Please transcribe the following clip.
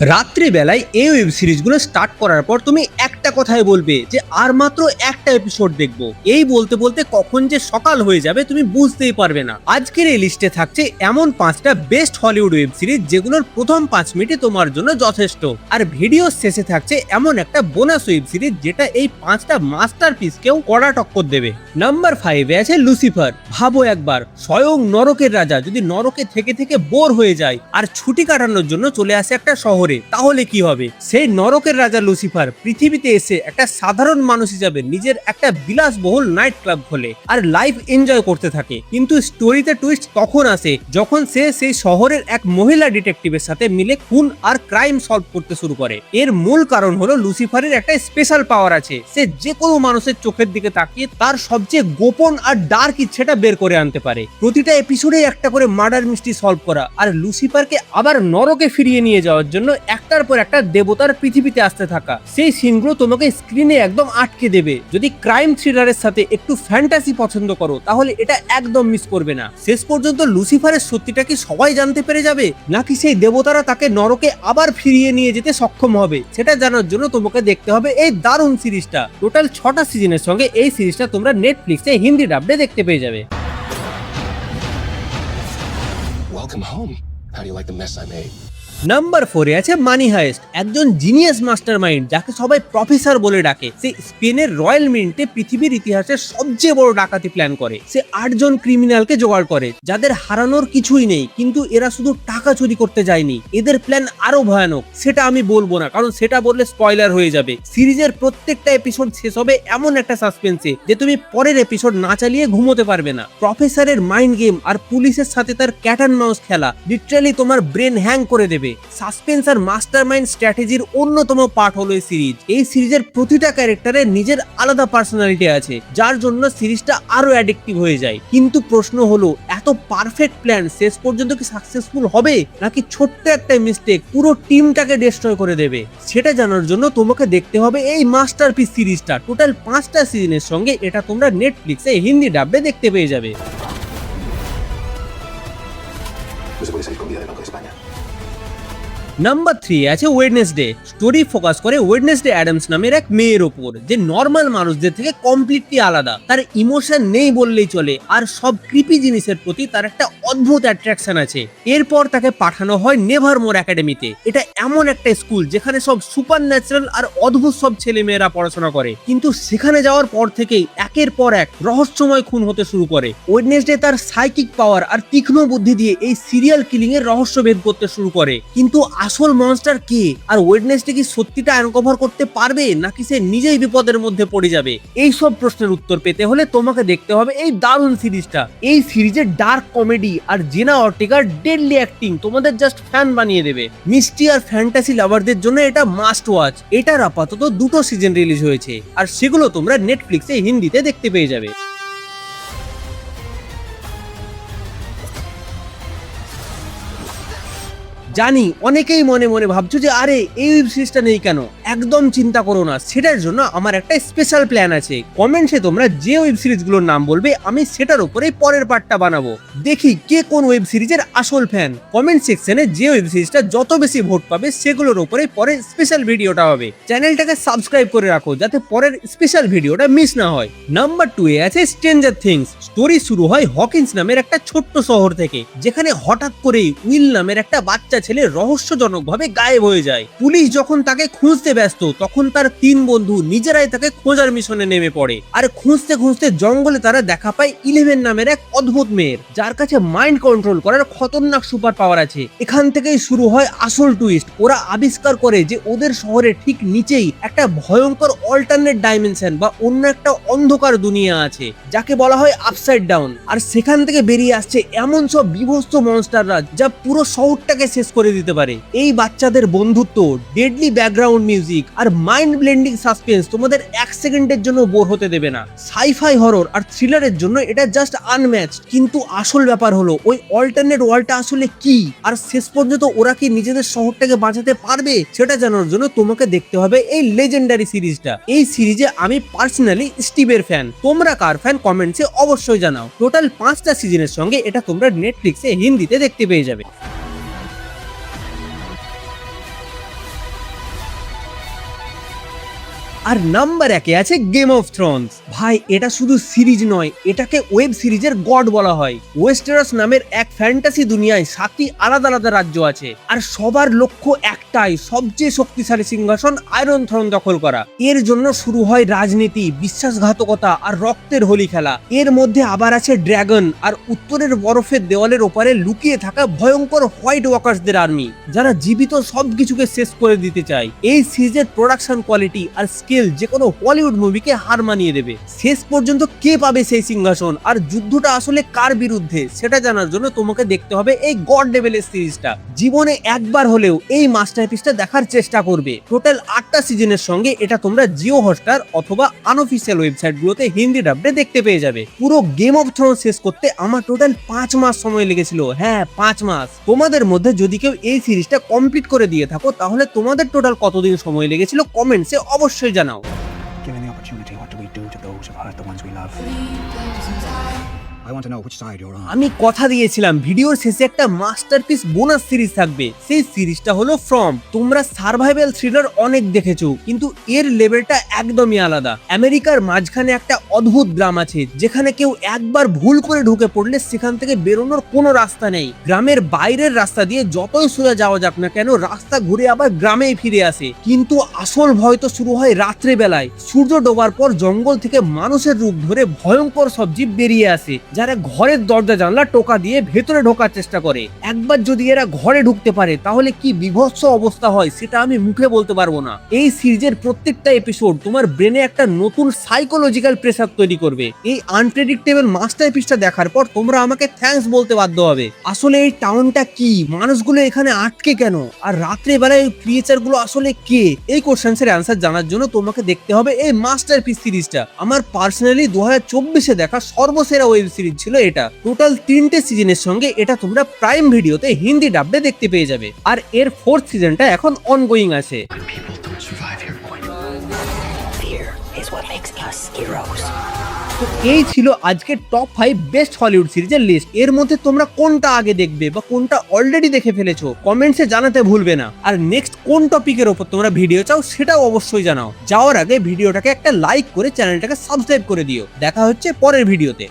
রাত্রিবেলায় এই ওয়েব সিরিজগুলো স্টার্ট করার পর তুমি একটা কথাই বলবে যে আর মাত্র একটা এপিসোড দেখবো। এই বলতে বলতে কখন যে সকাল হয়ে যাবে তুমি বুঝতেই পারবে না। আজকের এই লিস্টে থাকছে এমন 5টা বেস্ট হলিউড ওয়েব সিরিজ যেগুলোর প্রথম 5 মিনিটে তোমার জন্য যথেষ্ট। আর ভিডিওর শেষে থাকছে এমন একটা বোনাস ওয়েব সিরিজ যেটা এই 5টা মাস্টারপিসকেও কড়া টক্কর দেবে। নাম্বার 5-এ আছে লুসিফার। ভাবো একবার, স্বয়ং নরকের রাজা যদি নরকে থেকে থেকে বোর হয়ে যায় আর ছুটি কাটানোর জন্য চলে আসে একটা শহরে, তাহলে কি হবে? সেই নরকের রাজা লুসিফার পৃথিবীতে এসে একটা সাধারণ মানুষ হিসাবে নিজের একটা বিলাসবহুল নাইট ক্লাব খোলে আর লাইফ এনজয় করতে থাকে। কিন্তু স্টোরিতে টুইস্ট তখন আসে যখন সে সেই শহরের এক মহিলা ডিটেকটিভের সাথে মিলে খুন আর ক্রাইম সলভ করতে শুরু করে। এর মূল কারণ হলো লুসিফারের একটা স্পেশাল পাওয়ার আছে। সে যে কোনো মানুষের চোখের দিকে তাকিয়ে তার সবচেয়ে গোপন আর ডার্ক ইচ্ছেটা বের করে আনতে পারে। প্রতিটা এপিসোডে একটা করে মার্ডার মিস্ট্রি সলভ করা আর লুসিফারকে আবার নরকে ফিরিয়ে নিয়ে যাওয়ার জন্য একটার পর একটা দেবতার পৃথিবীতে আসতে থাকা, সেই সিনগুলো তোমাকে স্ক্রিনে একদম আটকে দেবে। যদি ক্রাইম থ্রিলারের সাথে একটু ফ্যান্টাসি পছন্দ করো তাহলে এটা একদম মিস করবে না। শেষ পর্যন্ত লুসিফারের সত্যিটা কি সবাই জানতে পেরে যাবে, নাকি সেই দেবতারা তাকে নরকে আবার ফিরিয়ে নিয়ে যেতে সক্ষম হবে, সেটা জানার জন্য তোমাকে দেখতে হবে এই দারুণ সিরিজটা। টোটাল 6টা সিজনের সঙ্গে এই সিরিজটা তোমরা নেটফ্লিক্সে হিন্দি ডাবডে দেখতে পেয়ে যাবে। Welcome home. How do you like the mess I made? Number 4-এ আছে মানি হাইস্ট। একজন জিনিয়াস মাস্টারমাইন্ড যাকে সবাই প্রফেসর বলে ডাকে, সে স্পেনের রয়্যাল মিন্টে পৃথিবীর ইতিহাসের সবচেয়ে বড় ডাকাতি প্ল্যান করে। সে 8 জন ক্রিমিনালকে জোগাড় করে যাদের হারানোর কিছুই নেই, কিন্তু এরা শুধু টাকা চুরি করতে যায়নি, এদের প্ল্যান আরো ভয়ানক। সেটা আমি বলবো না, কারণ সেটা বললে স্পয়লার হয়ে যাবে। সিরিজের প্রত্যেকটা এপিসোড শেষ হবে এমন একটা সাসপেন্সে যে তুমি পরের এপিসোড না চালিয়ে ঘুমোতে পারবে না। প্রফেসরের মাইন্ড গেম আর পুলিশের সাথে তার ক্যাট অ্যান্ড মাউস খেলা লিটারালি তোমার ব্রেন হ্যাং করে দেবে। সাসপেন্স আর মাস্টারমাইন্ড স্ট্র্যাটেজির অন্যতম পার্ট হলো এই সিরিজ। এই সিরিজের প্রতিটা ক্যারেক্টারের নিজের আলাদা পার্সোনালিটি আছে, যার জন্য সিরিজটা আরো অ্যাডিকটিভ হয়ে যায়। কিন্তু প্রশ্ন হলো, এত পারফেক্ট প্ল্যান শেষ পর্যন্ত কি সাকসেসফুল হবে, নাকি ছোট্ট একটা মিস্টেক পুরো টিমটাকে ডিস্ট্রয় করে দেবে? সেটা জানার জন্য তোমাকে দেখতে হবে এই মাস্টারপিস সিরিজটা। টোটাল 5টা সিজনের সঙ্গে এটা তোমরা নেটফ্লিক্সে হিন্দি ডাবডে দেখতে পেয়ে যাবে। No se puede salir con vida del Banco de España. Number 3-এ আছে ওয়েডনেসডে। স্টোরি ফোকাস করে ওয়েডনেসডে অ্যাডামস নামের এক মেয়ের ওপর, যে নর্মাল মানুষদের থেকে কমপ্লিটলি আলাদা। তার ইমোশন নেই বললেই চলে, আর সব ক্রিপি জিনিসের প্রতি তার একটা অদ্ভুত অ্যাট্রাকশন আছে। এরপর তাকে পাঠানো হয় নেভারমোর একাডেমিতে। এটা এমন একটা স্কুল যেখানে সব সুপার ন্যাচারাল আর অদ্ভুত সব ছেলে মেয়েরা পড়াশোনা করে। কিন্তু সেখানে যাওয়ার পর থেকেই একের পর এক রহস্যময় খুন হতে শুরু করে। ওয়েডনেসডে তার সাইকিক পাওয়ার আর তীক্ষ্ণ বুদ্ধি দিয়ে এই সিরিয়াল কিলিং এর রহস্য ভেদ করতে শুরু করে। কিন্তু আসল মনস্টার কে, আর ওয়েডনেসডে কি সত্যিটা আনকভার করতে পারবে, নাকি সে নিজেই বিপদের মধ্যে পড়ে যাবে? এই সব প্রশ্নের উত্তর পেতে হলে তোমাকে দেখতে হবে এই দারুণ সিরিজটা। এই সিরিজের ডার্ক কমেডি আর জেনা অর্টেগার ডেডলি অ্যাক্টিং তোমাদের জাস্ট ফ্যান বানিয়ে দেবে। মিস্ট্রি আর ফ্যান্টাসি লাভারদের জন্য এটা মাস্ট ওয়াচ। এটার আপাতত 2টো সিজন রিলিজ হয়েছে, আর সেগুলো তোমরা নেটফ্লিক্সে হিন্দিতে দেখতে পেয়ে যাবে। জানি অনেকেই মনে মনে ভাবছো যে আরে এই ওয়েব সিরিজটা নেই কেন। একদম চিন্তা করো না, সেটার জন্য আমার একটা স্পেশাল প্ল্যান আছে। কমেন্টসে তোমরা যে ওয়েব সিরিজগুলোর নাম বলবে আমি সেটার উপরেই পরের পার্টটা বানাবো। দেখি কে কোন ওয়েব সিরিজের আসল ফ্যান। কমেন্ট সেকশনে যে ওয়েব সিরিজটা যত বেশি ভোট পাবে সেগুলোর উপরে পরে স্পেশাল ভিডিওটা হবে। চ্যানেলটাকে সাবস্ক্রাইব করে রাখো যাতে পরের স্পেশাল ভিডিওটা মিস না হয়। নাম্বার 2-এ আছে স্ট্রেঞ্জার থিংস। স্টোরি শুরু হয় হকিন্স নামের একটা ছোট্ট শহর থেকে, যেখানে হঠাৎ করেই উইল নামের একটা বাচ্চা ছেলে রহস্যজনকভাবে গায়েব হয়ে যায়। পুলিশ যখন তাকে খুঁজতে ব্যস্ত তখন তার 3 বন্ধু নিজেরাই তাকে খোঁজার মিশনে নেমে পড়ে। আর খুঁজতে খুঁজতে জঙ্গলে তারা দেখা পায় 11 নামের এক অদ্ভুত মেয়ের, যার কাছে মাইন্ড কন্ট্রোল করার খতরনাক সুপার পাওয়ার আছে। এখান থেকেই শুরু হয় আসল টুইস্ট। ওরা আবিষ্কার করে যে ওদের শহরের ঠিক নিচেই একটা ভয়ঙ্কর অল্টারনেট ডাইমেনশন বা অন্য একটা অন্ধকার দুনিয়া আছে, যাকে বলা হয় আপসাইড ডাউন। আর সেখান থেকে বেরিয়ে আসছে এমন সব বিভৎস মনস্টাররা যা পুরো শহরটাকে শেষ করে দিতে পারে। এই বাচ্চাদের বন্ধুত্ব, ডেডলি ব্যাকগ্রাউন্ড মিউজিক আর মাইন্ড ব্লেন্ডিং সাসপেন্স তোমাদের 1 সেকেন্ডের জন্য বোর হতে দেবে না। সাইফাই হরর আর থ্রিলারের জন্য এটা জাস্ট আনম্যাচড। কিন্তু আসল ব্যাপার হলো ওই অল্টারনেট ওয়ার্ল্ডটা আসলে কি, আর শেষ পর্যন্ত ওরা কি নিজেদের শহরটাকে বাঁচাতে পারবে, সেটা জানার জন্য তোমাকে দেখতে হবে এই লেজেন্ডারি সিরিজটা। এই সিরিজে আমি পার্সোনালি স্টিভের ফ্যান। তোমরা কার ফ্যান কমেন্টসে অবশ্যই জানাও। টোটাল 5টা সিজনের সঙ্গে এটা তোমরা নেটফ্লিক্সে হিন্দিতে দেখতে পেয়ে যাবে। আর নাম্বার 1-এ আছে গেম অফ থ্রোনস। ভাই এটা শুধু সিরিজ নয়, এটাকে ওয়েব সিরিজের গড বলা হয়। ওয়েস্টেরস নামের এক ফ্যান্টাসি দুনিয়ায় 7টি আলাদা আলাদা রাজ্য আছে, আর সবার লক্ষ্য একটাই, সবচেয়ে শক্তিশালী সিংহাসন আয়রন থ্রোন দখল করা। এর জন্য শুরু হয় রাজনীতি, বিশ্বাসঘাতকতা আর রক্তের হোলি খেলা। এর মধ্যে আবার আছে ড্রাগন আর উত্তরের বরফের দেওয়ালের ওপারে লুকিয়ে থাকা ভয়ঙ্কর হোয়াইট ওয়াকার্সদের আর্মি, যারা জীবিত সবকিছুকে শেষ করে দিতে চায়। এই সিরিজের প্রোডাকশন কোয়ালিটি আর স্কেল যে কোনো হলিউড মুভিকে হার মানিয়ে দেবে। শেষ পর্যন্ত কে পাবে সেই সিংহাসন আর যুদ্ধটা আসলে কার বিরুদ্ধে, সেটা জানার জন্য তোমাকে দেখতে হবে এই গড লেভেলের সিরিজটা। জীবনে একবার হলেও এই মাস্টারপিসটা দেখার চেষ্টা করবে। টোটাল 8টা সিজনের সঙ্গে এটা তোমরা জিও হটস্টার অথবা আনঅফিসিয়াল ওয়েবসাইটগুলোতে হিন্দি ডাবডে দেখতে পেয়ে যাবে। পুরো গেম অফ থ্রোন শেষ করতে আমার টোটাল 5 মাস সময় লেগেছিল। হ্যাঁ, 5 মাস। তোমাদের মধ্যে যদি কেউ এই সিরিজটা কমপ্লিট করে দিয়ে থাকো, তাহলে তোমাদের টোটাল কতদিন সময় লেগেছিল কমেন্টসে অবশ্যই জানাও। Given the opportunity, what do we do to those who've hurt the ones we love? I want to know which side you're on. আমি কথা দিয়েছিলাম ভিডিওর শেষে একটা মাস্টারপিস বোনাস সিরিজ থাকবে। সেই সিরিজটা হলো ফ্রম। তোমরা সার্ভাইভাল থ্রিলার অনেক দেখেছো, কিন্তু এর লেভেলটা একদমই আলাদা। আমেরিকার মাঝখানে একটা অদ্ভুত গ্রাম আছে, যেখানে কেউ একবার ভুল করে ঢুকে পড়লে সেখান থেকে বেরোনোর কোনো রাস্তা নেই। গ্রামের বাইরের রাস্তা দিয়ে যতই সোজা যাওয়া যাক না কেন, রাস্তা ঘুরে আবার গ্রামেই ফিরে আসে। কিন্তু আসল ভয় তো শুরু হয় রাত্রে বেলায়। সূর্য ডোবার পর জঙ্গল থেকে মানুষের রূপ ধরে ভয়ঙ্কর সব জীব বেরিয়ে আসে, যারা ঘরের দরজা জানলা টোকা দিয়ে ভেতরে ঢোকার চেষ্টা করে। একবার যদি এরা ঘরে ঢুকতে পারে, তাহলে কি বিভৎস অবস্থা হয় সেটা আমি মুখে বলতে পারবো না। এই সিরিজের প্রত্যেকটা এপিসোড তোমার ব্রেনে একটা নতুন সাইকোলজিক্যাল প্রেসার তৈরি করবে। এই আনপ্রেডিক্টেবল মাস্টারপিসটা দেখার পর তোমরা আমাকে থ্যাঙ্কস বলতে বাধ্য হবে। আসলে এই টাউনটা কি, মানুষগুলো এখানে আটকে কেন, আর রাত্রে বেলায় এই ক্রিয়েচার গুলো আসলে কে, এই কোশ্চেন্সের অ্যান্সার জানার জন্য তোমাকে দেখতে হবে এই মাস্টারপিস সিরিজটা। আমার পার্সোনালি 2024-এ দেখা সর্বসেরা ওয়েব সিরিজ ছিল এটা। টোটাল 3টে সিজনের সঙ্গে এটা তোমরা প্রাইম ভিডিওতে হিন্দি ডাবডে দেখতে পেয়ে যাবে। আর এর 4th সিজনটা এখন অনগোয়িং আছে। People don't survive here, Boyd. Fear is what makes us heroes. তো এই ছিল আজকের টপ 5 বেস্ট হলিউড সিরিজের লিস্ট। এর মধ্যে তোমরা কোনটা আগে দেখবে বা কোনটা অলরেডি দেখে ফেলেছো কমেন্টসে জানাতে ভুলবে না। আর নেক্সট কোন টপিকের ওপর তোমরা ভিডিও চাও সেটাও অবশ্যই জানাও। যাওয়ার আগে ভিডিওটাকে একটা লাইক করে চ্যানেলটাকে সাবস্ক্রাইব করে দিও। দেখা হচ্ছে পরের ভিডিওতে।